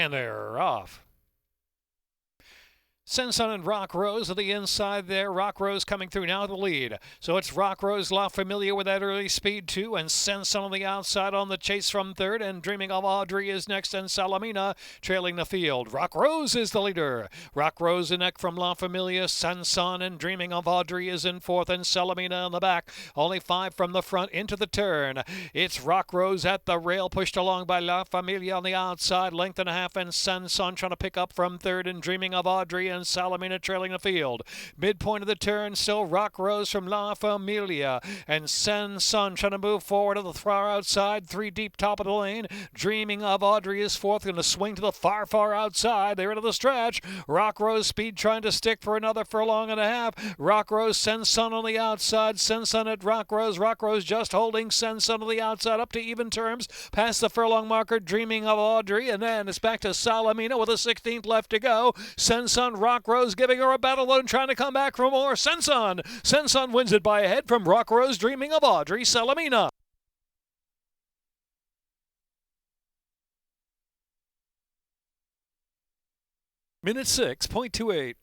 And they're off. Senson and Rock Rose are the inside there. Rock Rose coming through now the lead. So it's Rock Rose, La Familia with that early speed too, and Senson on the outside on the chase from third, and Dreaming of Audrey is next, and Salamina trailing the field. Rock Rose is the leader. Rock Rose and neck from La Familia, Senson and Dreaming of Audrey is in fourth, and Salamina in the back. Only 5 from the front into the turn. It's Rock Rose at the rail, pushed along by La Familia on the outside, length and a half, and Senson trying to pick up from third, and Dreaming of Audrey and Salamina trailing the field. Midpoint of the turn, still Rock Rose from La Familia, and Senson trying to move forward to the far outside. 3 deep top of the lane. Dreaming of Audrey is fourth, going to swing to the far outside. They're into the stretch. Rock Rose speed trying to stick for another furlong and a half. Rock Rose, Senson on the outside. Senson at Rock Rose. Rock Rose just holding Senson on the outside up to even terms. Past the furlong marker, Dreaming of Audrey, and then it's back to Salamina with a 16th left to go. Senson, Rock Rose giving her a battle and trying to come back for more. Senson wins it by a head from Rock Rose, Dreaming of Audrey, Salamina. Minute 6.28.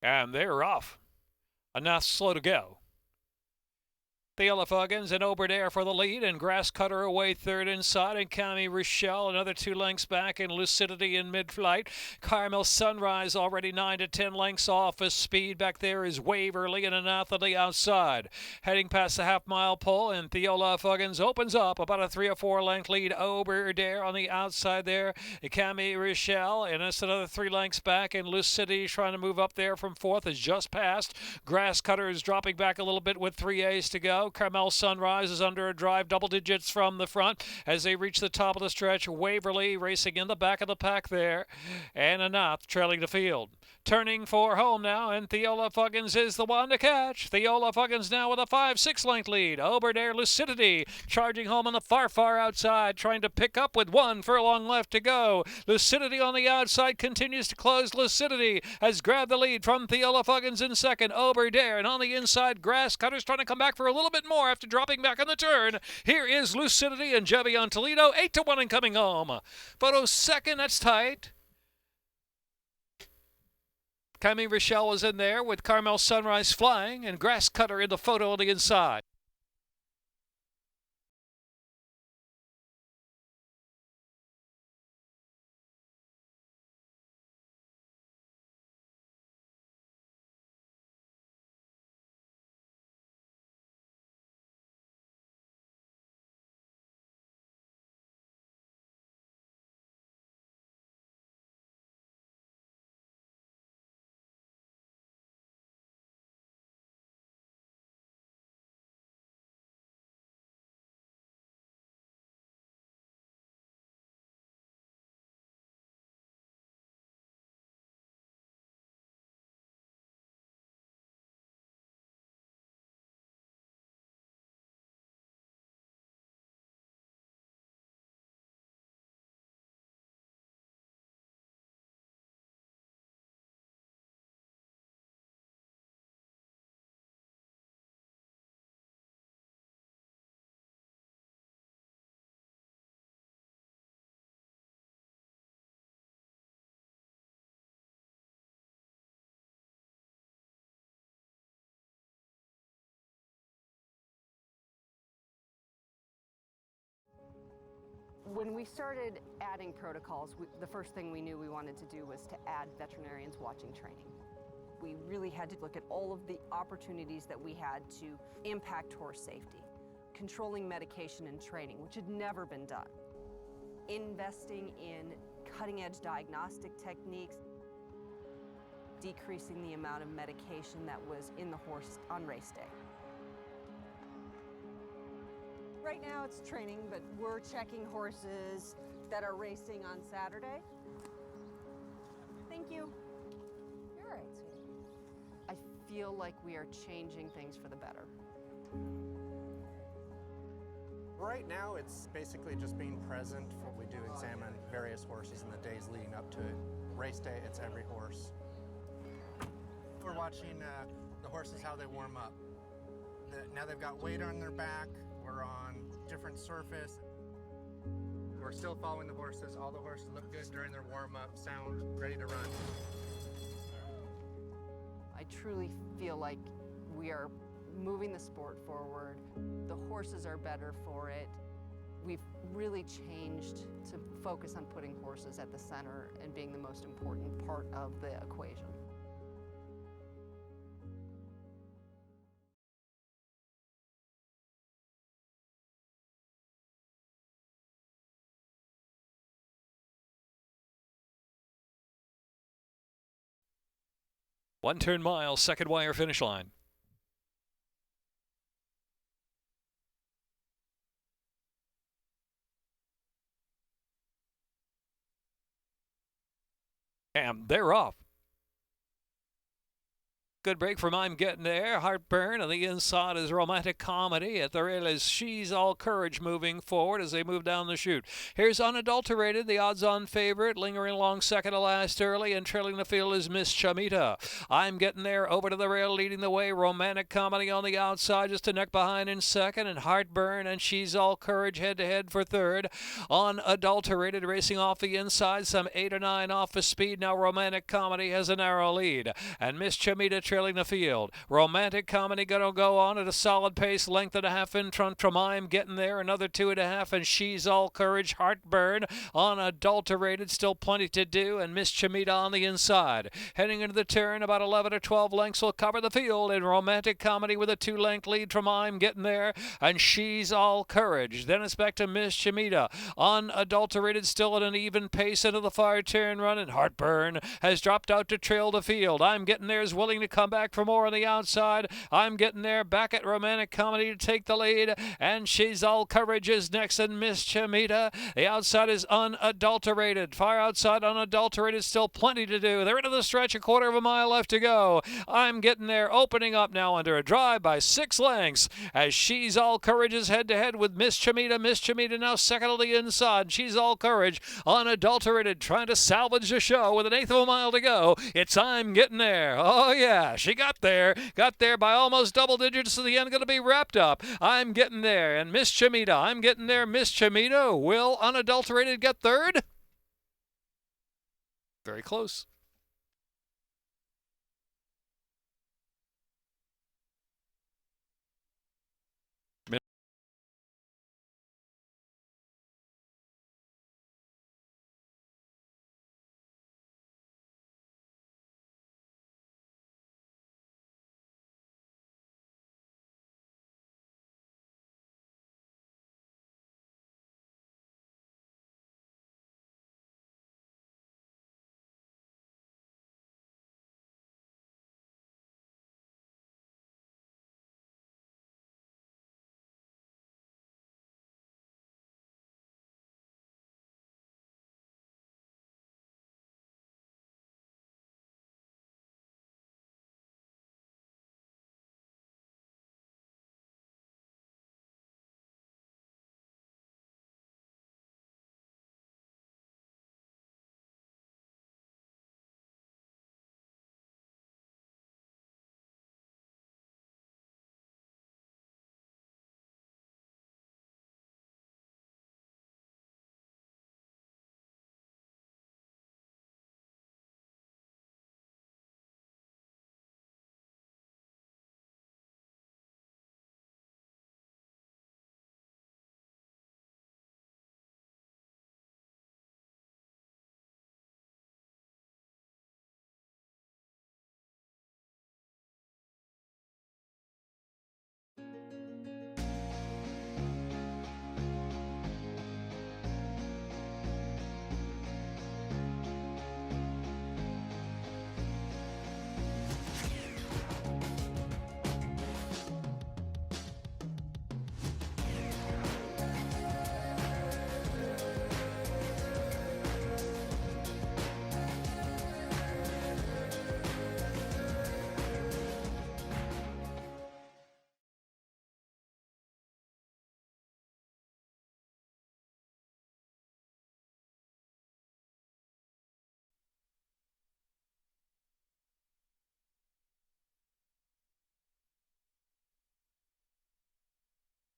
And they're off. Enough slow to go. Theola Fuggins and Oberdare for the lead, and Grass Cutter away third inside, and Camille Rochelle another 2 lengths back, and Lucidity in mid-flight. Carmel Sunrise already 9 to 10 lengths off his speed. Back there is Waverly and Anath on the outside. Heading past the half-mile pole, and Theola Fuggins opens up about a 3 or 4 length lead. Oberdare on the outside there. Camille Rochelle, and it's another 3 lengths back, and Lucidity trying to move up there from fourth is just past. Grass Cutter is dropping back a little bit with 3 A's to go. Carmel Sunrise is under a drive, double digits from the front as they reach the top of the stretch. Waverly racing in the back of the pack there, and Anath trailing the field. Turning for home now, and Theola Fuggins is the one to catch. Theola Fuggins now with a 5-6 length lead. Oberdare Lucidity charging home on the far outside, trying to pick up with 1 furlong left to go. Lucidity on the outside continues to close. Lucidity has grabbed the lead from Theola Fuggins in second. Oberdare, and on the inside, Grass Cutter's trying to come back for a little bit more after dropping back on the turn. Here is Lucidity and Jevion Toledo, 8 to 1 and coming home. Photo second, that's tight. Camille Rochelle was in there with Carmel Sunrise flying, and Grass Cutter in the photo on the inside. we started adding protocols, the first thing we knew we wanted to do was to add veterinarians watching training. We really had to look at all of the opportunities that we had to impact horse safety. Controlling medication and training, which had never been done. Investing in cutting-edge diagnostic techniques. Decreasing the amount of medication that was in the horse on race day. Right now it's training, but we're checking horses that are racing on Saturday. Thank you. You're all right, sweetie. I feel like we are changing things for the better. Right now it's basically just being present. We do examine various horses in the days leading up to it. Race day, it's every horse. We're watching the horses, how they warm up. Now they've got weight on their back, we're on different surface. We're still following the horses. All the horses look good during their warm-up, sound, ready to run. I truly feel like we are moving the sport forward. The horses are better for it. We've really changed to focus on putting horses at the center and being the most important part of the equation. One turn mile, second wire finish line. And they're off. Good break from I'm Getting There. Heartburn on the inside is Romantic Comedy. At the rail is She's All Courage moving forward as they move down the chute. Here's Unadulterated, the odds-on favorite, lingering along second to last early, and trailing the field is Miss Chamita. I'm Getting There over to the rail, leading the way. Romantic Comedy on the outside, just a neck behind in second, and Heartburn and She's All Courage head-to-head for third. Unadulterated racing off the inside, some 8 or 9 off the speed. Now Romantic Comedy has a narrow lead, and Miss Chamita trailing the field. Romantic Comedy gonna go on at a solid pace, length and a half in front from I'm Getting There, another 2.5, and She's All Courage. Heartburn Unadulterated, still plenty to do, and Miss Chamita on the inside. Heading into the turn, about 11 or 12 lengths will cover the field, and Romantic Comedy with a 2-length lead from I'm Getting There, and She's All Courage. Then it's back to Miss Chamita. Unadulterated still at an even pace into the far turn run, and Heartburn has dropped out to trail the field. I'm Getting There is willing to come back for more on the outside. I'm Getting There back at Romantic Comedy to take the lead, and She's All Courage is next, and Miss Chamita. The outside is Unadulterated. Far outside, Unadulterated, still plenty to do. They're into the stretch, a quarter of a mile left to go. I'm Getting There opening up now under a drive by 6 lengths as She's All Courage is head-to-head with Miss Chamita. Miss Chamita now second on the inside. She's All Courage, Unadulterated, trying to salvage the show with an 1/8 of a mile to go. It's I'm Getting There. Oh, yeah. She got there by almost double digits to the end, going to be wrapped up. I'm Getting There, and Miss Chamita. I'm Getting There, Miss Chamita. Will Unadulterated get third? Very close.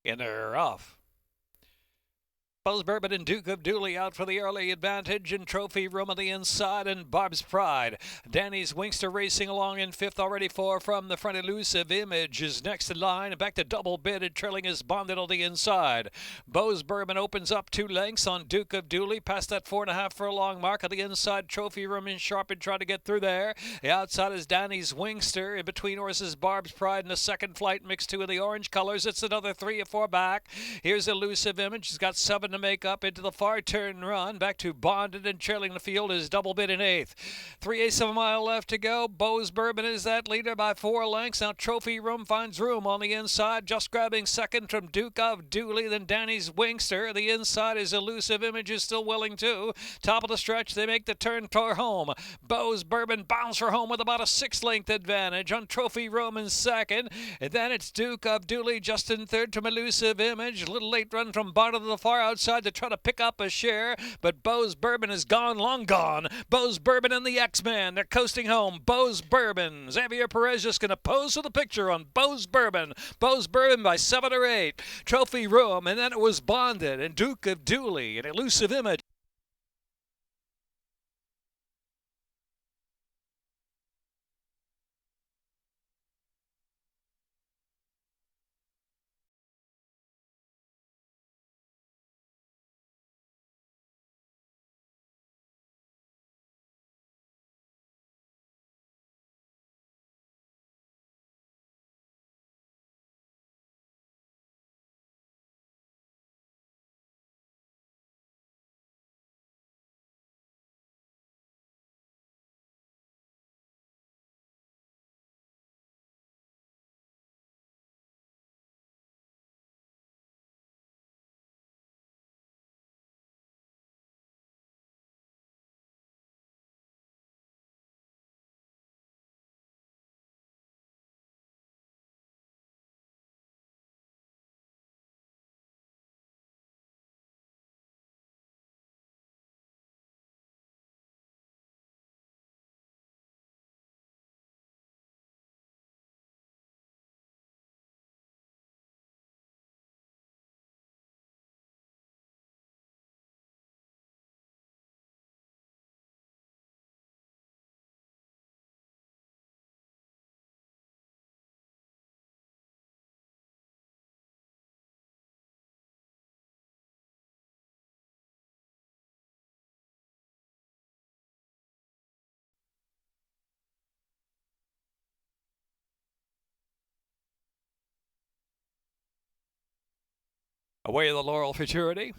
And they're off. Buzz Bourbon and Duke of Dooley out for the early advantage, and Trophy Room on the inside, and Barb's Pride. Danny's Wingster racing along in fifth, already four from the front. Elusive Image is next in line, and back to double bid, and trailing is Bonded on the inside. Buzz Bourbon opens up 2 lengths on Duke of Dooley, past that 4.5 furlong mark. On the inside, Trophy Room in sharp and trying to get through there. The outside is Danny's Wingster. In between horses, Barb's Pride in the second flight, mixed 2 in the orange colors. It's another 3 or 4 back. Here's Elusive Image. He's got 7 to make up into the far turn run. Back to Bonded, and trailing the field is double bid in 8th. 3/8 of a mile left to go. Buzz Bourbon is that leader by 4 lengths. Now Trophy Room finds room on the inside, just grabbing second from Duke of Dooley, then Danny's Wingster. The inside is Elusive Image, is still willing too. Top of the stretch, they make the turn for home. Buzz Bourbon bounds for home with about a 6-length advantage on Trophy Room in second. And then it's Duke of Dooley just in third from Elusive Image. A little late run from Bonded to the far outside to try to pick up a share, but Buzz Bourbon is gone, long gone. Buzz Bourbon and the X-Man, they're coasting home. Buzz Bourbon. Xavier Perez just going to pose for the picture on Buzz Bourbon. Buzz Bourbon by 7 or 8. Trophy Room, and then it was Bonded, and Duke of Dooley, and Elusive Image. Away of the Laurel Futurity.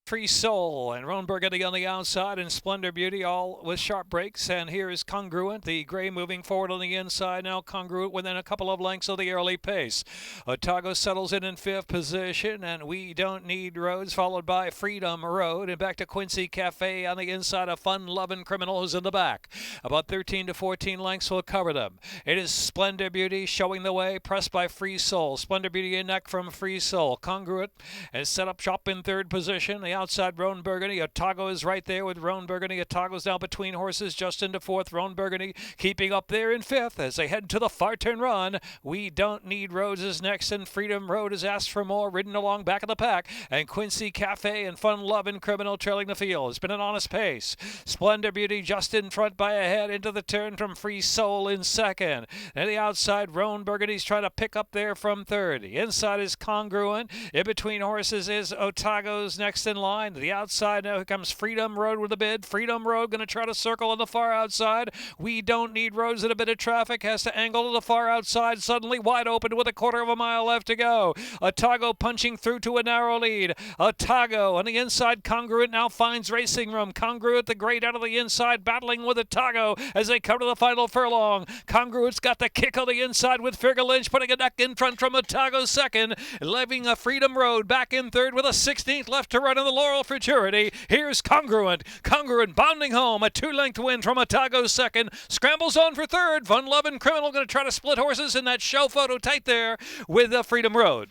Free Soul and Roan Burgundy on the outside, and Splendor Beauty all with sharp breaks. And here is Congruent, the gray moving forward on the inside. Now Congruent within a couple of lengths of the early pace. Otago settles in 5th position, and We Don't Need Roads, followed by Freedom Road, and back to Quincy Cafe on the inside. Of Fun Lovin' Criminal who's in the back. About 13 to 14 lengths will cover them. It is Splendor Beauty showing the way, pressed by Free Soul. Splendor Beauty in neck from Free Soul. Congruent is set up shop in 3rd position. The outside, Roan Burgundy. Otago is right there with Roan Burgundy. Otago's now between horses, just into 4th. Roan Burgundy keeping up there in 5th as they head to the far turn run. We Don't Need Roads is next, and Freedom Road is asked for more, ridden along back of the pack. And Quincy Cafe and Fun Lovin' Criminal trailing the field. It's been an honest pace. Splendor Beauty just in front by a head into the turn from Free Soul in 2nd. And the outside, Roan Burgundy's trying to pick up there from 3rd. The inside is Congruent. In between horses is Otago's next in line. The outside, now here comes Freedom Road with a bid. Freedom Road going to try to circle on the far outside. We Don't Need Roads in a bit of traffic. Has to angle to the far outside. Suddenly wide open with a 1/4 of a mile left to go. Otago punching through to a narrow lead. Otago on the inside. Congruent now finds racing room. Congruent, the great out of the inside, battling with Otago as they come to the final furlong. Congruent's got the kick on the inside with Figure Lynch putting a neck in front from Otago second. Leaving a Freedom Road back in 3rd with a 16th left to run in the Laurel Futurity. Here's Congruent. Congruent bounding home. A 2-length win from Otago second. Scrambles on for 3rd. Fun Lovin' Criminal going to try to split horses in that show photo tight there with Freedom Road.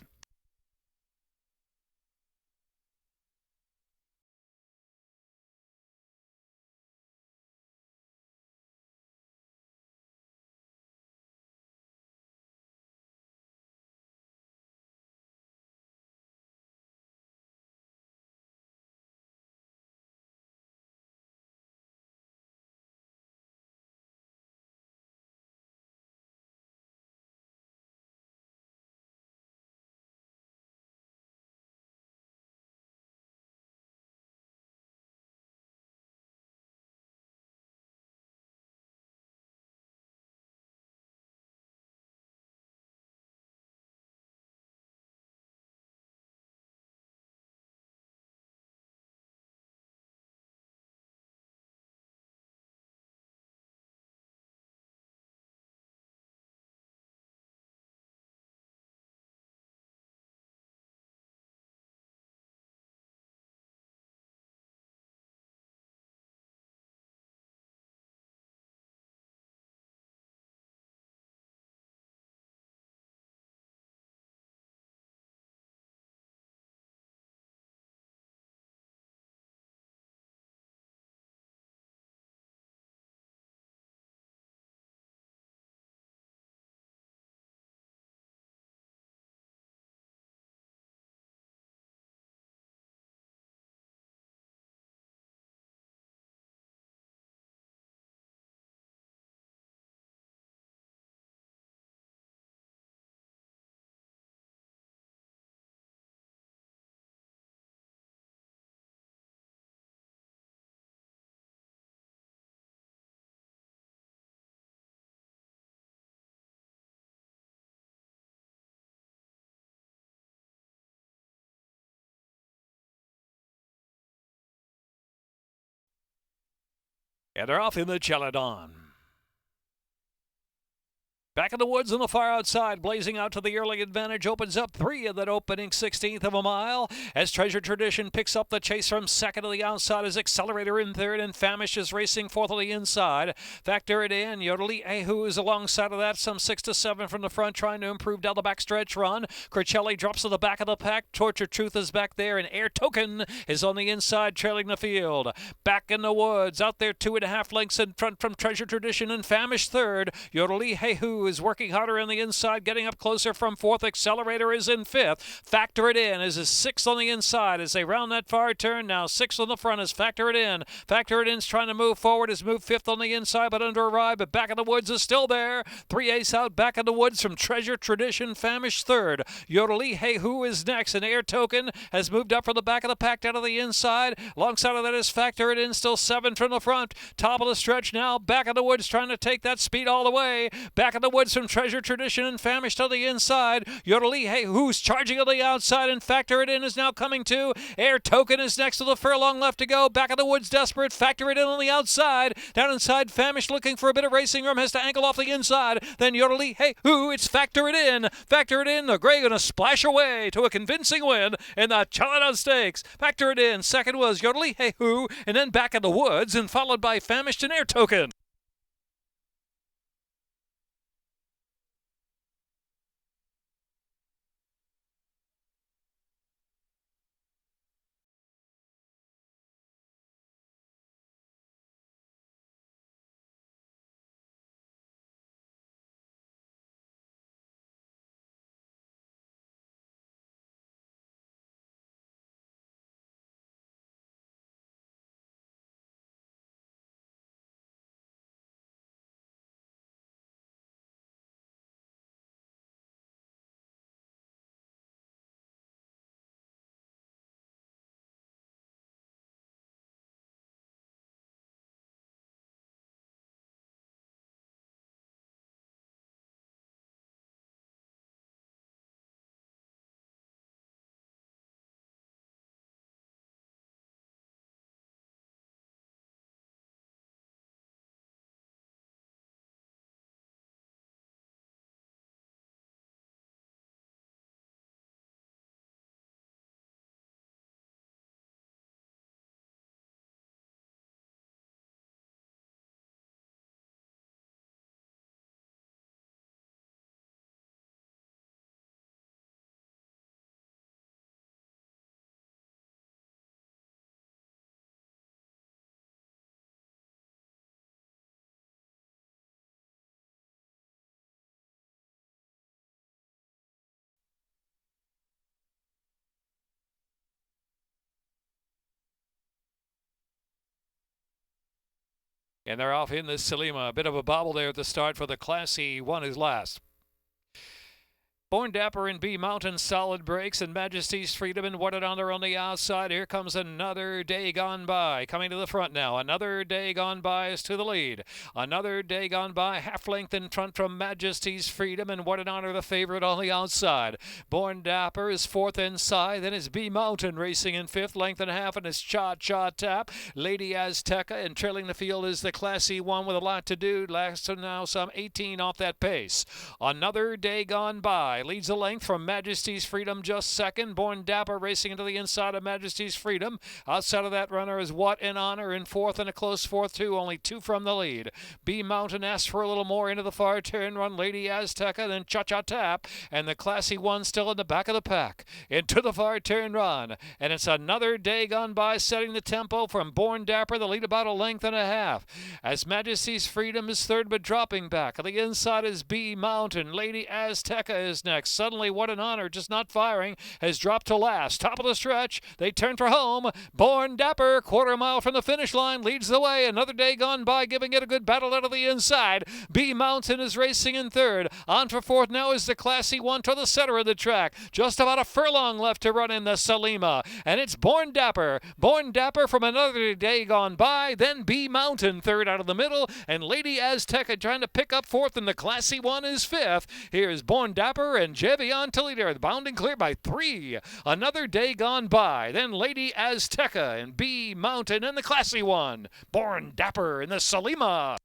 And they're off in the Celadon. Back in the woods on the far outside, blazing out to the early advantage, opens up 3 of that opening 16th of a mile as Treasure Tradition picks up the chase from second to the outside as Accelerator in third, and Famish is racing fourth on the inside. Factor it in. Yodeli Ahu is alongside of that, some 6 to 7 from the front, trying to improve down the backstretch run. Cricelli drops to the back of the pack. Torture Truth is back there, and Air Token is on the inside, trailing the field. Back in the woods, out there 2.5 lengths in front from Treasure Tradition, and Famish third. Yodeli Ahu is working harder on the inside, getting up closer from fourth. Accelerator is in fifth. Factor it in is sixth on the inside as they round that far turn. Now sixth on the front is Factor it in. Factor it in's trying to move forward, has moved fifth on the inside, but under a ride. But Back in the Woods is still there. 3 ace out Back in the Woods from Treasure Tradition. Famish third. Yodeli Hey Who is next, and Air Token has moved up from the back of the pack down to the inside. Alongside of that is Factor it in, still 7 from the front. Top of the stretch now. Back in the Woods trying to take that speed all the way. Back in the Woods from Treasure Tradition and Famish to the inside. Yodeli Hey Who's charging on the outside, and Factor it in is now coming to. Air Token is next to the furlong left to go. Back of the Woods desperate. Factor it in on the outside. Down inside, Famish looking for a bit of racing room, has to ankle off the inside. Then Yodeli Hey Who, it's Factor it in. Factor it in. The Gray going to splash away to a convincing win in the Celadon Stakes. Factor it in. Second was Yodeli Hey Who, and then Back in the Woods, and followed by Famish and Air Token. And they're off in the Salima. A bit of a bobble there at the start for the Classy. One is last. Born Dapper and B Mountain solid breaks, and Majesty's Freedom and What It Honor on the outside. Here comes Another Day Gone By coming to the front now. Another Day Gone By is to the lead. Another Day Gone By half length in front from Majesty's Freedom and What It Honor, the favorite on the outside. Born Dapper is fourth inside. Then it's B Mountain racing in fifth, length and a half, and it's Cha Cha Tap. Lady Azteca, and trailing the field is the Classy One with a lot to do. Last to now some 18 off that pace. Another Day Gone By leads the length from Majesty's Freedom just second. Born Dapper racing into the inside of Majesty's Freedom. Outside of that runner is What in Honor in fourth, and a close fourth too, only 2 from the lead. B Mountain asks for a little more into the far turn run. Lady Azteca, then Cha Cha Tap, and the Classy One still in the back of the pack. Into the far turn run, and it's Another Day Gone By setting the tempo from Born Dapper, the lead about a length and a half. As Majesty's Freedom is third but dropping back. On the inside is B Mountain. Lady Azteca is next. Suddenly What an Honor, just not firing, has dropped to last. Top of the stretch, they turn for home. Born Dapper, quarter mile from the finish line, leads the way. Another Day Gone By, giving it a good battle out of the inside. B Mountain is racing in third. On for fourth now is the Classy One to the center of the track. Just about a furlong left to run in the Salima. And it's Born Dapper. Born Dapper from Another Day Gone By. Then B Mountain third out of the middle. And Lady Azteca trying to pick up fourth, and the Classy One is fifth. Here's Born Dapper River and Javion Toledo bounding clear by 3. Another Day Gone By. Then Lady Azteca and B Mountain and the classy one. Born Dapper in the Salima.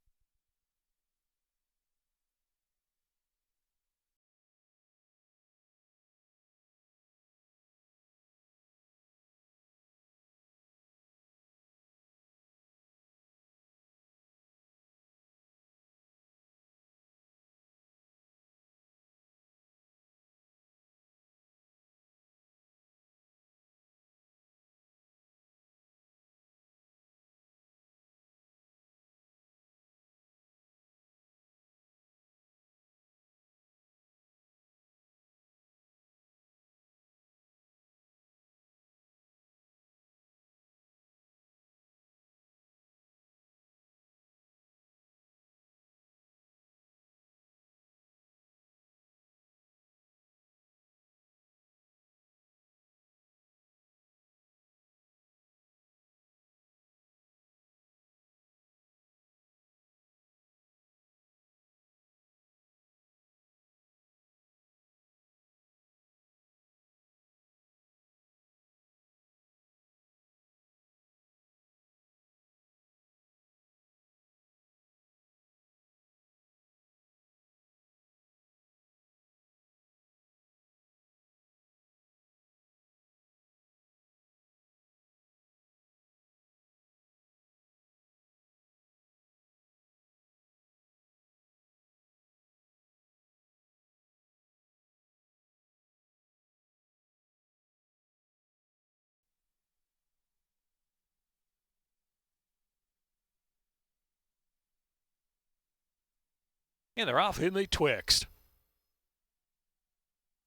And they're off in the twixt.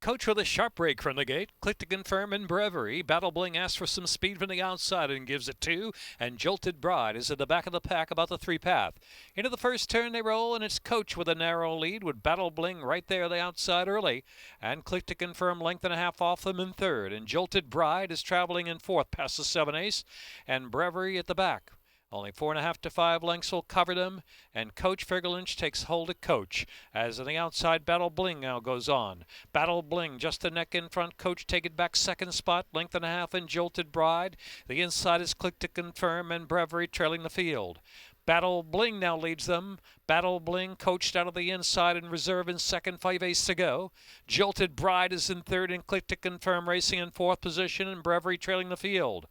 Coach with a sharp break from the gate. Click to confirm in Brewery. Battle Bling asks for some speed from the outside and gives it 2. And Jolted Bride is at the back of the pack about the 3 path. Into the first turn they roll, and it's Coach with a narrow lead with Battle Bling right there the outside early. And Click to confirm length and a half off them in third. And Jolted Bride is traveling in fourth past the 7 ace. And Brewery at the back. Only 4.5 to 5 lengths will cover them, and Coach Figurlinch takes hold of Coach. As on the outside, Battle Bling now goes on. Battle Bling just the neck in front. Coach take it back second spot, length and a half in Jolted Bride. The inside is Click to confirm, and Brewery trailing the field. Battle Bling now leads them. Battle Bling coached out of the inside in reserve in second, 5 ace to go. Jolted Bride is in third, and Click to confirm racing in fourth position, and Brewery trailing the field.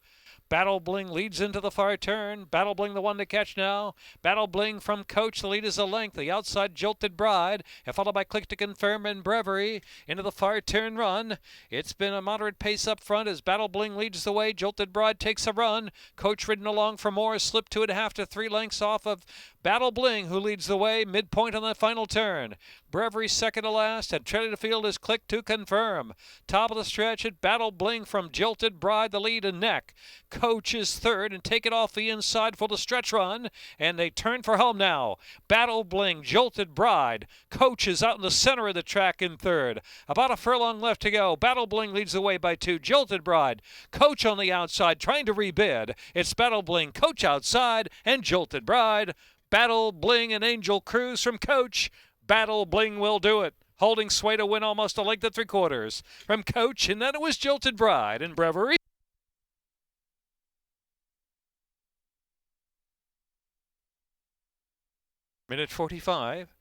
Battle Bling leads into the far turn. Battle Bling the one to catch now. Battle Bling from Coach. The lead is a length. The outside Jolted Bride, followed by Click to confirm and Brewery into the far turn run. It's been a moderate pace up front as Battle Bling leads the way. Jolted Bride takes a run. Coach ridden along for more. Slipped 2.5 to 3 lengths off of Battle Bling, who leads the way. Midpoint on the final turn. Brewery second to last, and trailing the field is Click to confirm. Top of the stretch at Battle Bling from Jolted Bride, the lead and neck. Coach is third and take it off the inside for the stretch run, and they turn for home now. Battle Bling, Jolted Bride. Coach is out in the center of the track in third. About a furlong left to go. Battle Bling leads the way by 2. Jolted Bride. Coach on the outside trying to rebid. It's Battle Bling, Coach outside, and Jolted Bride. Battle Bling and Angel Cruise from Coach. Battle Bling will do it. Holding sway to win almost a length of 3/4 from Coach, and then it was Jolted Bride and Brewery. Minute 45.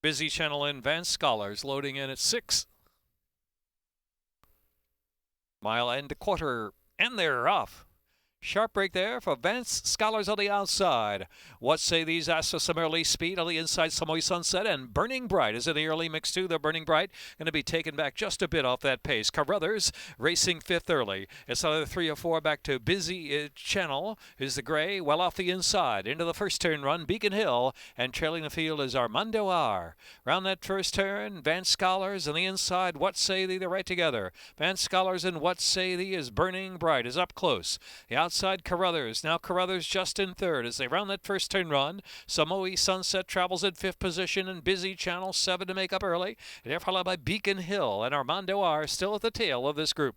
Busy channel in, Van Scholars loading in at 6. Mile and a quarter, and they're off. Sharp break there for Vance Scholars on the outside. What say these? Ask for some early speed on the inside. Samoy Sunset and Burning Bright is in the early mix too. The Burning Bright going to be taken back just a bit off that pace. Carruthers racing 5th early. It's another 3 or 4 back to Busy Channel. Is the gray well off the inside into the first turn run. Beacon Hill and trailing the field is Armando R. Round that first turn, Vance Scholars on the inside. What say thee? They're right together. Vance Scholars and What say thee is Burning Bright is up close. The outside Carruthers. Now Carruthers just in 3rd as they round that first turn run. Samoy Sunset travels in 5th position and Busy Channel 7 to make up early. They're followed by Beacon Hill and Armando R still at the tail of this group.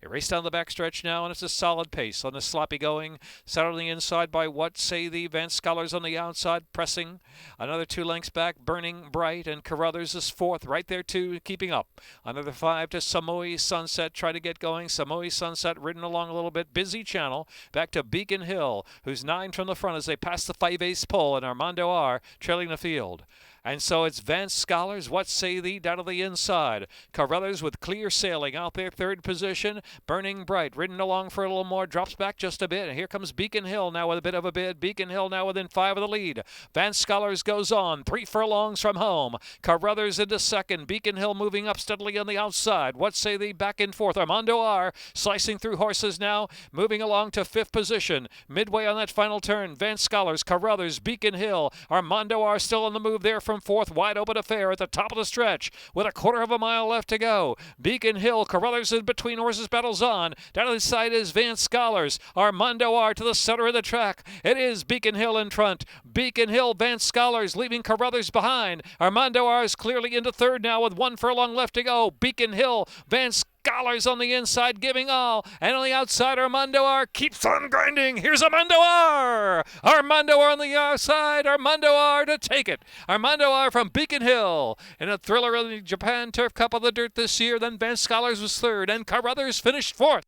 They race down the backstretch now, and it's a solid pace on the sloppy going. Settling inside by What Say Thee. Vance Scholars on the outside, pressing. Another 2 lengths back, Burning Bright, and Carruthers is 4th, right there too, keeping up. Another 5 to Samoy Sunset, try to get going. Samoy Sunset ridden along a little bit. Busy Channel, back to Beacon Hill, who's 9 from the front as they pass the 5/8 pole, and Armando R trailing the field. And so it's Vance Scholars, What Say Thee, down to the inside. Carruthers with clear sailing out there, 3rd position. Burning Bright, ridden along for a little more, drops back just a bit. And here comes Beacon Hill now with a bit of a bid. Beacon Hill now within 5 of the lead. Vance Scholars goes on, 3 furlongs from home. Carruthers into 2nd. Beacon Hill moving up steadily on the outside. What Say Thee back in 4th. Armando R slicing through horses now, moving along to 5th position. Midway on that final turn, Vance Scholars, Carruthers, Beacon Hill. Armando R still on the move there from 4th. Wide open affair at the top of the stretch with a quarter of a mile left to go. Beacon Hill, Carruthers in between horses, battles on. Down the side is Vance Scholars. Armando R to the center of the track. It is Beacon Hill in front. Beacon Hill, Vance Scholars leaving Carruthers behind. Armando R is clearly into 3rd now with 1 furlong left to go. Beacon Hill, Vance Scholars on the inside giving all, and on the outside Armando R keeps on grinding. Here's Armando R. Armando R on the outside. Armando R to take it. Armando R from Beacon Hill in a thriller of the Japan Turf Cup of the Dirt this year. Then Vance Scholars was 3rd and Carruthers finished 4th.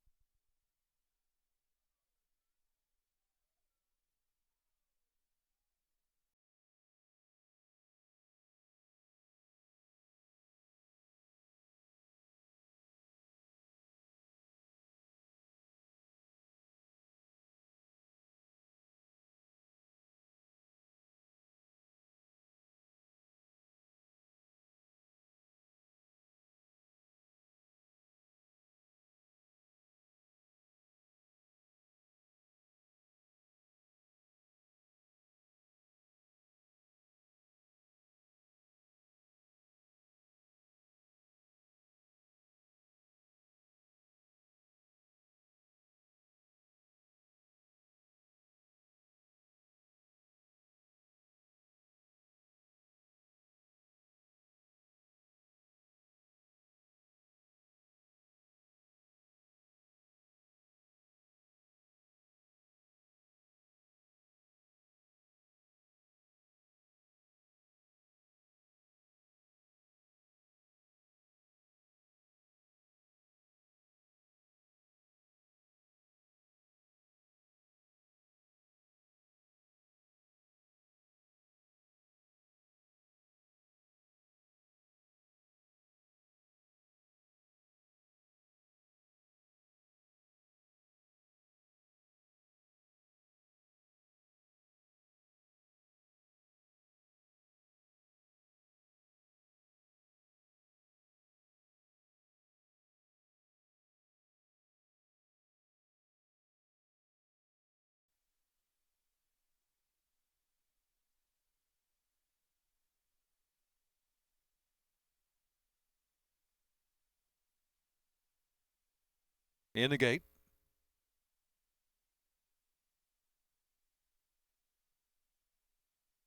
In the gate.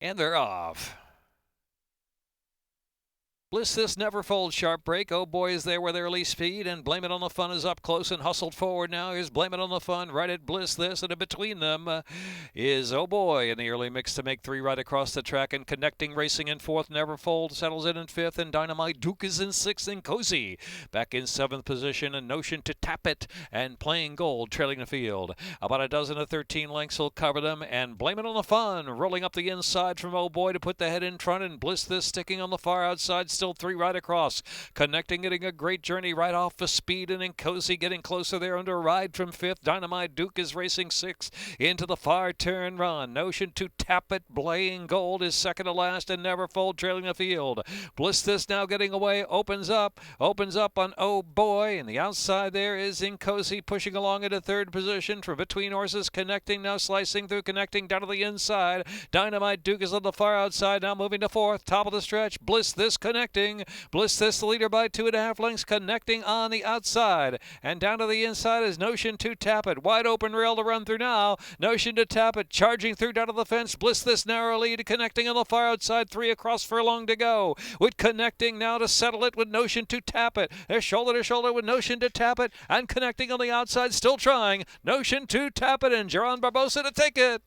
And they're off. Bliss This Never Fold, sharp break. Oh boy is there with early speed, and Blame It on the Fun is up close and hustled forward now. Here's Blame It on the Fun right at Bliss This, and in between them is Oh Boy in the early mix to make three right across the track, and Connecting racing in fourth. Never Fold settles in fifth, and Dynamite Duke is in sixth, and Cozy back in seventh position, and Notion to Tap It and Playing Gold trailing the field. About a dozen of 13 lengths will cover them, and Blame It on the Fun rolling up the inside from Oh Boy to put the head in front, and Bliss This sticking on the far outside, still three right across. Connecting getting a great journey right off the speed, and in Cozy getting closer there under a ride from fifth. Dynamite Duke is racing sixth into the far turn run. Notion to Tap It, Playing Gold is second to last, and Never Fold trailing the field. Bliss This now getting away, opens up on Oh Boy, and the outside there is in Cozy pushing along into third position from between horses. Connecting now slicing through, Connecting down to the inside. Dynamite Duke is on the far outside, now moving to fourth, top of the stretch. Bliss This Connecting. Bliss This the leader by 2.5 lengths. Connecting on the outside, and down to the inside is Notion to Tap It. Wide open rail to run through now. Notion to Tap It charging through down to the fence. Bliss This narrow lead. Connecting on the far outside, three across furlong to go. With Connecting now to settle it with Notion to Tap It. They're shoulder to shoulder with Notion to Tap It, and Connecting on the outside still trying. Notion to Tap It, and Geron Barbosa to take it.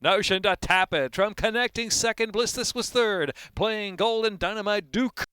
Notion to Tap It from Connecting second. Bliss This was third. Playing Gold and Dynamite Duke